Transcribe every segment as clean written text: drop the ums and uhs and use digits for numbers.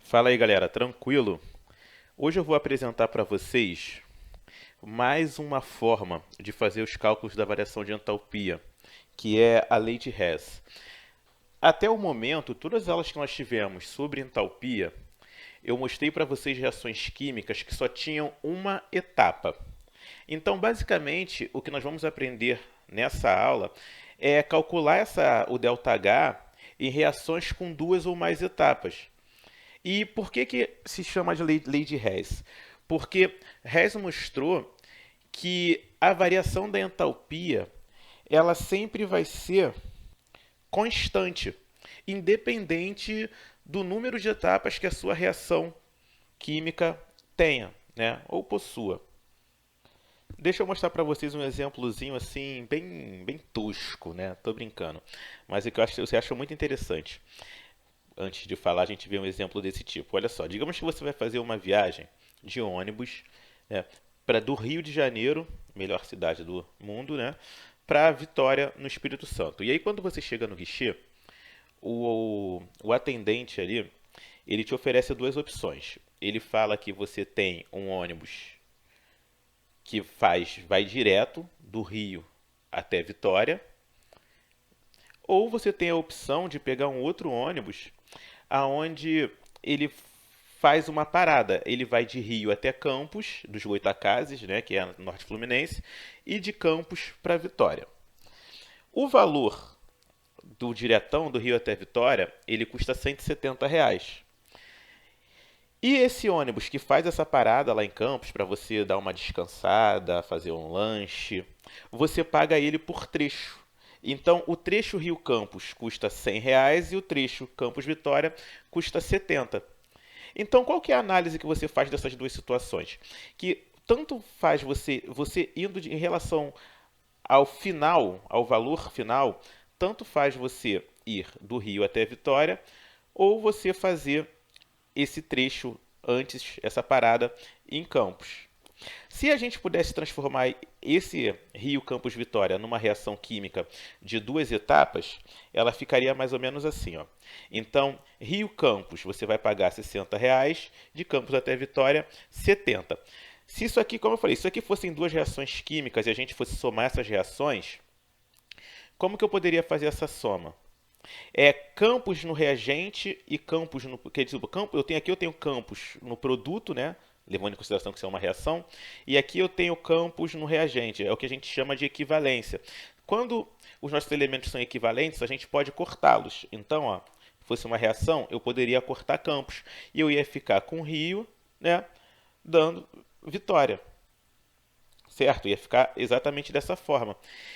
Fala aí, galera, tranquilo? Hoje eu vou apresentar para vocês mais uma forma de fazer os cálculos da variação de entalpia, que é a lei de Hess. Até o momento, todas as aulas que nós tivemos sobre entalpia, eu mostrei para vocês reações químicas que só tinham uma etapa. Então, basicamente, o que nós vamos aprender nessa aula é calcular o ΔH em reações com duas ou mais etapas. E por que se chama de lei de Hess? Porque Hess mostrou que a variação da entalpia ela sempre vai ser constante, independente do número de etapas que a sua reação química tenha, né, ou possua. Deixa eu mostrar para vocês um exemplozinho assim, bem tosco, né? Tô brincando. Mas é que você acha muito interessante. Antes de falar, a gente vê um exemplo desse tipo. Olha só, digamos que você vai fazer uma viagem de ônibus, né, para do Rio de Janeiro, melhor cidade do mundo, né, para Vitória, no Espírito Santo. E aí, quando você chega no guichê, o atendente ali, ele te oferece duas opções. Ele fala que você tem um ônibus que vai direto do Rio até Vitória, ou você tem a opção de pegar um outro ônibus aonde ele faz uma parada. Ele vai de Rio até Campos, dos Goitacazes, né, que é norte fluminense, e de Campos para Vitória. O valor do diretão do Rio até Vitória, ele custa R$ 170. E esse ônibus que faz essa parada lá em Campos para você dar uma descansada, fazer um lanche, você paga ele por trecho. Então, o trecho Rio-Campos custa R$ 100 e o trecho Campos-Vitória custa 70. Então, qual que é a análise que você faz dessas duas situações? Que tanto faz você indo em relação ao final, ao valor final, tanto faz você ir do Rio até Vitória ou você fazer esse trecho antes, essa parada em Campos. Se a gente pudesse transformar esse Rio Campos Vitória numa reação química de duas etapas, ela ficaria mais ou menos assim, ó. Então, Rio Campos você vai pagar R$ 60, de Campos até Vitória 70. Se isso aqui, como eu falei, se isso aqui fossem duas reações químicas e a gente fosse somar essas reações, como que eu poderia fazer essa soma? É campos no reagente e campos no. Quer dizer, eu tenho campos no produto, né? Levando em consideração que isso é uma reação. E aqui eu tenho campos no reagente. É o que a gente chama de equivalência. Quando os nossos elementos são equivalentes, a gente pode cortá-los. Então, ó, se fosse uma reação, eu poderia cortar campos. E eu ia ficar com Rio, né? Dando vitória. Certo? Ia ficar exatamente dessa forma.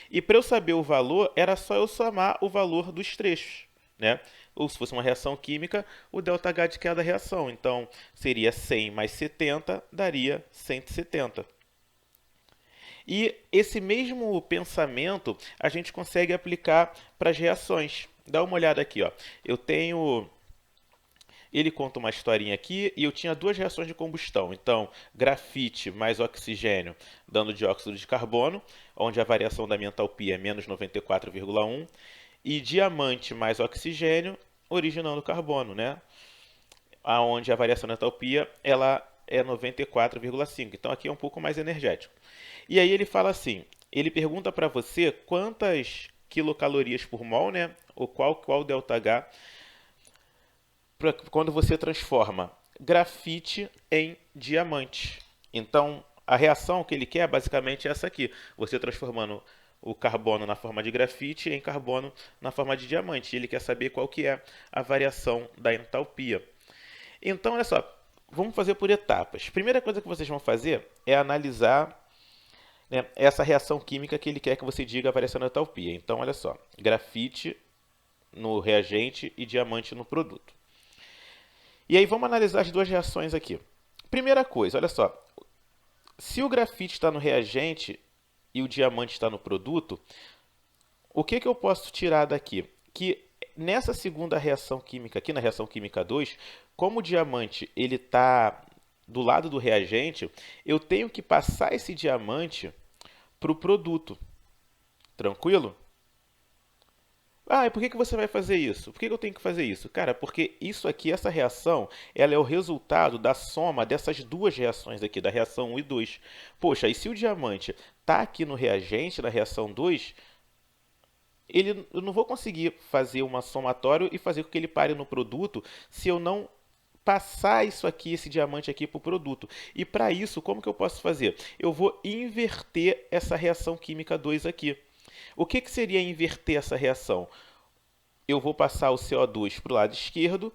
E para eu saber o valor, era só eu somar o valor dos trechos, né? Ou se fosse uma reação química, o ΔH de cada reação. Então, seria 100 mais 70, daria 170. E esse mesmo pensamento a gente consegue aplicar para as reações. Dá uma olhada aqui, ó. Eu tenho ele conta uma historinha aqui e eu tinha duas reações de combustão. Então, grafite mais oxigênio dando dióxido de carbono, onde a variação da minha entalpia é menos 94,1, e diamante mais oxigênio originando carbono, né? Onde a variação da entalpia ela é 94,5. Então aqui é um pouco mais energético. E aí ele fala assim, ele pergunta para você quantas quilocalorias por mol, né? Ou qual ΔH quando você transforma grafite em diamante. Então, a reação que ele quer basicamente é essa aqui. Você transformando o carbono na forma de grafite em carbono na forma de diamante. Ele quer saber qual que é a variação da entalpia. Então, olha só, vamos fazer por etapas. Primeira coisa que vocês vão fazer é analisar, né, essa reação química que ele quer que você diga a variação da entalpia. Então, olha só, grafite no reagente e diamante no produto. E aí vamos analisar as duas reações aqui. Primeira coisa, olha só. Se o grafite está no reagente e o diamante está no produto, o que eu posso tirar daqui? Que nessa segunda reação química aqui, na reação química 2, como o diamante ele está do lado do reagente, eu tenho que passar esse diamante para o produto. Tranquilo? Ah, e por que que você vai fazer isso? Por que que eu tenho que fazer isso? Cara, porque isso aqui, essa reação, ela é o resultado da soma dessas duas reações aqui, da reação 1 e 2. Poxa, e se o diamante está aqui no reagente, na reação 2, eu não vou conseguir fazer uma somatório e fazer com que ele pare no produto se eu não passar isso aqui, esse diamante aqui para o produto. E para isso, como que eu posso fazer? Eu vou inverter essa reação química 2 aqui. O que, que seria inverter essa reação? Eu vou passar o CO2 para o lado esquerdo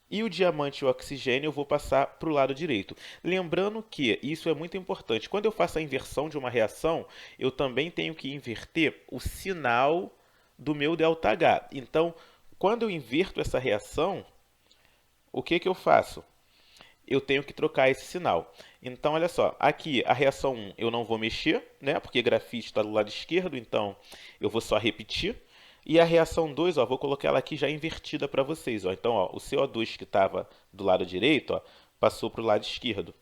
e o diamante e o oxigênio eu vou passar para o lado direito. Lembrando que isso é muito importante. Quando eu faço a inversão de uma reação, eu também tenho que inverter o sinal do meu ΔH. Então, quando eu inverto essa reação, o que que eu faço? Eu tenho que trocar esse sinal. Então, olha só, aqui a reação 1 eu não vou mexer, né? Porque grafite está do lado esquerdo, então eu vou só repetir. E a reação 2, ó, vou colocar ela aqui já invertida para vocês. Ó. Então, ó, o CO2 que estava do lado direito ó, passou para o lado esquerdo.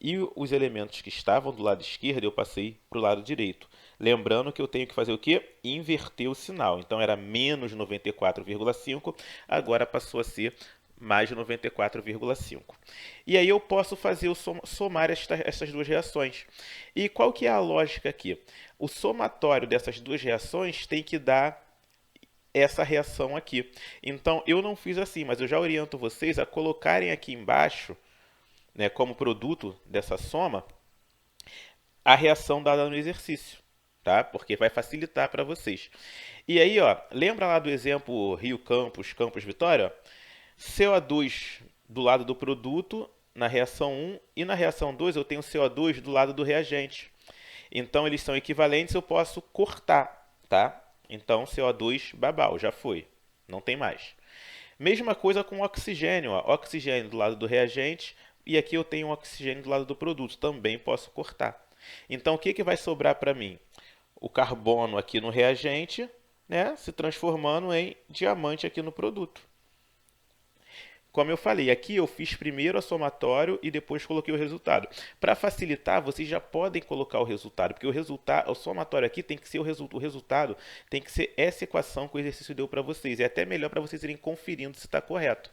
E os elementos que estavam do lado esquerdo eu passei para o lado direito. Lembrando que eu tenho que fazer o quê? Inverter o sinal. Então era menos 94,5, agora passou a ser mais 94,5. E aí eu posso fazer o somar essas duas reações. E qual que é a lógica aqui? O somatório dessas duas reações tem que dar essa reação aqui. Então eu não fiz assim, mas eu já oriento vocês a colocarem aqui embaixo, né, como produto dessa soma, a reação dada no exercício, tá? Porque vai facilitar para vocês. E aí, ó, lembra lá do exemplo Rio Campos, Campos Vitória? CO2 do lado do produto na reação 1 e na reação 2 eu tenho CO2 do lado do reagente. Então eles são equivalentes, eu posso cortar, tá? Então CO2 babau, já foi, não tem mais. Mesma coisa com o oxigênio, ó. Oxigênio do lado do reagente e aqui eu tenho oxigênio do lado do produto, também posso cortar. Então o que que vai sobrar para mim? O carbono aqui no reagente, né, se transformando em diamante aqui no produto. Como eu falei, aqui eu fiz primeiro a somatório e depois coloquei o resultado. Para facilitar, vocês já podem colocar o resultado, porque o somatório aqui tem que ser o resultado, tem que ser essa equação que o exercício deu para vocês. É até melhor para vocês irem conferindo se está correto.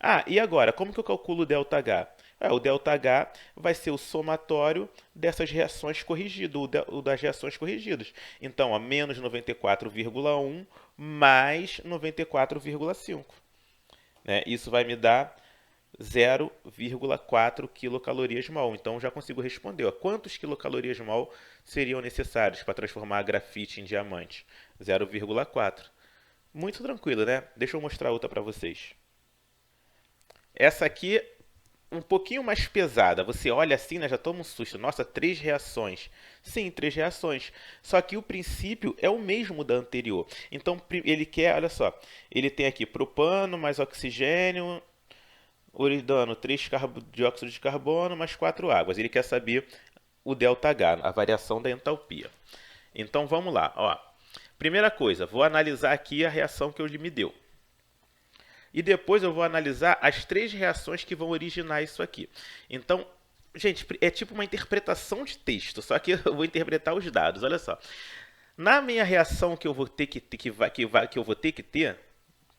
Ah, e agora, como que eu calculo o ΔH? O ΔH vai ser o somatório dessas reações corrigidas, o das reações corrigidas. Então, ó, menos 94,1 mais 94,5. Né? Isso vai me dar 0,4 quilocalorias-mol. Então já consigo responder. Ó, quantos quilocalorias-mol seriam necessários para transformar a grafite em diamante? 0,4. Muito tranquilo, né? Deixa eu mostrar outra para vocês. Essa aqui um pouquinho mais pesada. Você olha assim, né, já toma um susto. Nossa, 3 reações. Sim, 3 reações. Só que o princípio é o mesmo da anterior. Então, ele quer, olha só, ele tem aqui propano mais oxigênio, uridano, 3 dióxido de carbono mais 4 águas. Ele quer saber o ΔH, a variação da entalpia. Então, vamos lá. Ó. Primeira coisa, vou analisar aqui a reação que ele me deu. E depois eu vou analisar as 3 reações que vão originar isso aqui. Então, gente, é tipo uma interpretação de texto, só que eu vou interpretar os dados. Olha só. Na minha reação que eu vou ter que ter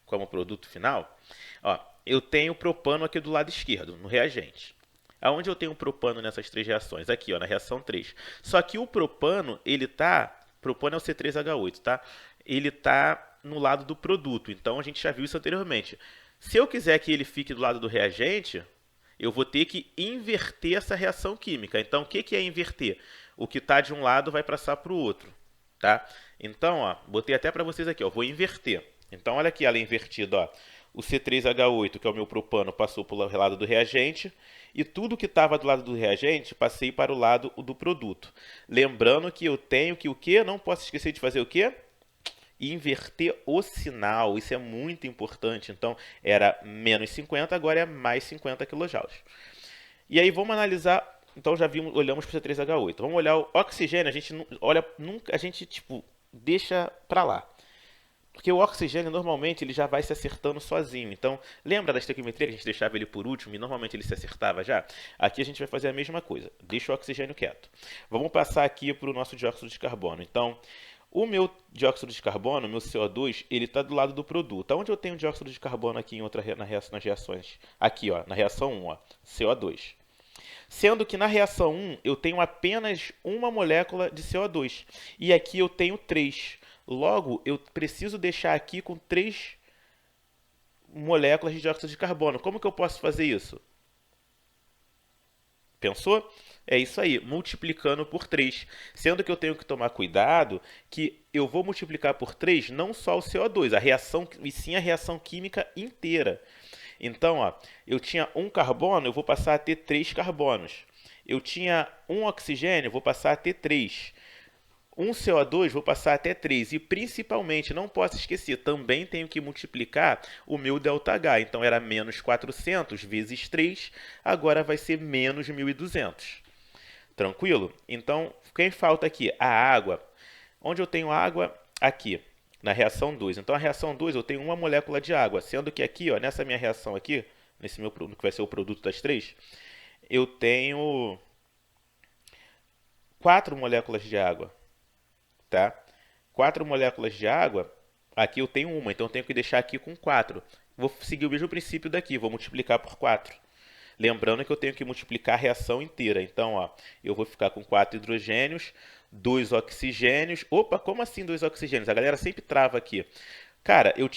como produto final, ó, eu tenho propano aqui do lado esquerdo, no reagente. Aonde eu tenho propano nessas 3 reações? Aqui, ó, na reação 3. Só que o propano, propano é o C3H8, tá? Ele tá no lado do produto. Então a gente já viu isso anteriormente. Se eu quiser que ele fique do lado do reagente, eu vou ter que inverter essa reação química. Então o que é inverter? O que está de um lado vai passar para o outro, tá? Então, ó, botei até para vocês aqui, ó, vou inverter. Então olha aqui ela invertida, ó. O C3H8, que é o meu propano, passou para o lado do reagente. E tudo que estava do lado do reagente, passei para o lado do produto. Lembrando que eu tenho que o quê? Não posso esquecer de fazer o quê? Inverter o sinal, isso é muito importante. Então era menos 50, agora é mais 50 kJ. E aí vamos analisar, então já vimos, olhamos para o C3H8. Vamos olhar o oxigênio, a gente olha nunca, a gente tipo deixa para lá. Porque o oxigênio normalmente ele já vai se acertando sozinho. Então, lembra da estequiometria que a gente deixava ele por último e normalmente ele se acertava já? Aqui a gente vai fazer a mesma coisa. Deixa o oxigênio quieto. Vamos passar aqui para o nosso dióxido de carbono. Então, O meu dióxido de carbono, o meu CO2, ele está do lado do produto. Onde eu tenho dióxido de carbono aqui nas reações? Aqui, ó, na reação 1, ó, CO2. Sendo que na reação 1 eu tenho apenas uma molécula de CO2. E aqui eu tenho 3. Logo, eu preciso deixar aqui com 3 moléculas de dióxido de carbono. Como que eu posso fazer isso? Pensou? É isso aí, multiplicando por 3. Sendo que eu tenho que tomar cuidado que eu vou multiplicar por 3 não só o CO2, a reação, e sim a reação química inteira. Então, ó, eu tinha um carbono, eu vou passar a ter 3 carbonos. Eu tinha um oxigênio, eu vou passar a ter 3. Um CO2, vou passar até 3. E principalmente, não posso esquecer, também tenho que multiplicar o meu ΔH. Então era menos 400 vezes 3, agora vai ser menos 1.200. Tranquilo? Então, quem falta aqui? A água. Onde eu tenho água? Aqui, na reação 2. Então, a reação 2 eu tenho uma molécula de água, sendo que aqui, ó, nessa minha reação aqui, nesse meu produto que vai ser o produto das 3, eu tenho 4 moléculas de água, tá? 4 moléculas de água, aqui eu tenho uma, então eu tenho que deixar aqui com 4. Vou seguir o mesmo princípio daqui, vou multiplicar por 4. Lembrando que eu tenho que multiplicar a reação inteira. Então, ó, eu vou ficar com 4 hidrogênios, 2 oxigênios. Opa, como assim 2 oxigênios? A galera sempre trava aqui. Cara, eu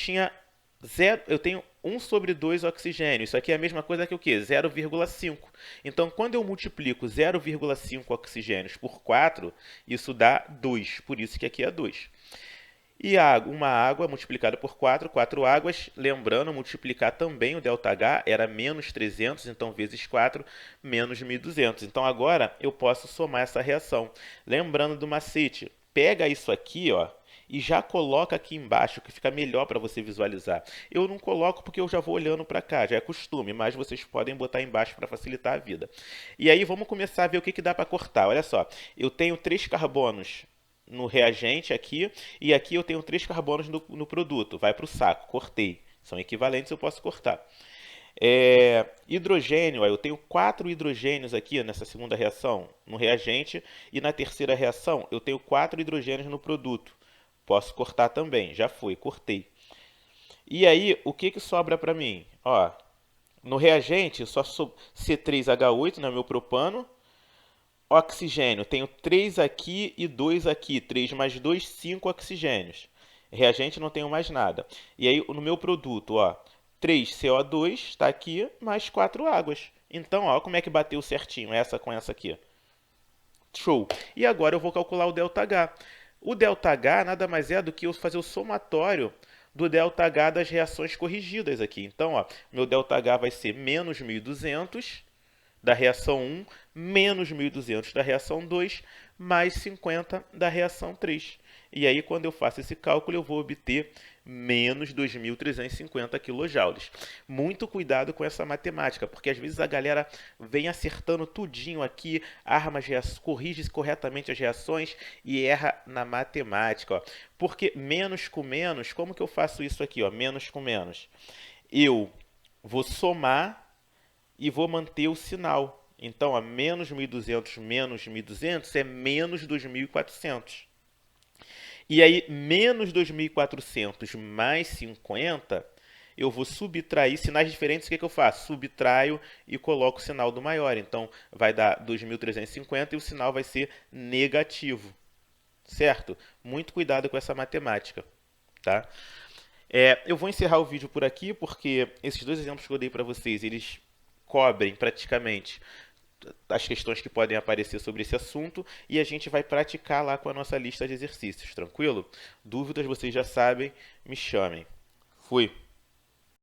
tenho 1 sobre 2 oxigênio. Isso aqui é a mesma coisa que o quê? 0,5. Então, quando eu multiplico 0,5 oxigênios por 4, isso dá 2. Por isso que aqui é 2. E uma água multiplicada por 4, 4 águas. Lembrando, multiplicar também o ΔH era menos 300, então vezes 4, menos 1.200. Então agora eu posso somar essa reação. Lembrando do macete, pega isso aqui, ó, e já coloca aqui embaixo, que fica melhor para você visualizar. Eu não coloco porque eu já vou olhando para cá, já é costume, mas vocês podem botar embaixo para facilitar a vida. E aí vamos começar a ver o que dá para cortar. Olha só, eu tenho 3 carbonos no reagente aqui, e aqui eu tenho 3 carbonos no produto. Vai para o saco, cortei. São equivalentes, eu posso cortar. Hidrogênio, ó, eu tenho 4 hidrogênios aqui nessa segunda reação no reagente, e na terceira reação eu tenho 4 hidrogênios no produto. Posso cortar também, já foi, cortei. E aí, o que sobra para mim? Ó, no reagente, só C3H8, né, meu propano. Oxigênio, tenho 3 aqui e 2 aqui. 3 mais 2, 5 oxigênios. Reagente, não tenho mais nada. E aí, no meu produto, ó, 3 CO2 está aqui, mais 4 águas. Então, ó, como é que bateu certinho essa com essa aqui? Show! E agora eu vou calcular o ΔH. O ΔH nada mais é do que eu fazer o somatório do ΔH das reações corrigidas aqui. Então, ó, meu ΔH vai ser menos 1.200 da reação 1, menos 1.200 da reação 2, mais 50 da reação 3. E aí, quando eu faço esse cálculo, eu vou obter menos 2.350 kJ. Muito cuidado com essa matemática, porque às vezes a galera vem acertando tudinho aqui, corrige corretamente as reações e erra na matemática. Ó. Porque menos com menos, como que eu faço isso aqui? Ó? Menos com menos. Eu vou somar e vou manter o sinal. Então, a menos 1.200 menos 1.200 é menos 2.400. E aí, menos 2.400 mais 50, eu vou subtrair sinais diferentes. O que eu faço? Subtraio e coloco o sinal do maior. Então, vai dar 2.350 e o sinal vai ser negativo. Certo? Muito cuidado com essa matemática. Tá? Eu vou encerrar o vídeo por aqui, porque esses 2 exemplos que eu dei para vocês, eles cobrem praticamente as questões que podem aparecer sobre esse assunto e a gente vai praticar lá com a nossa lista de exercícios, tranquilo? Dúvidas vocês já sabem, me chamem. Fui!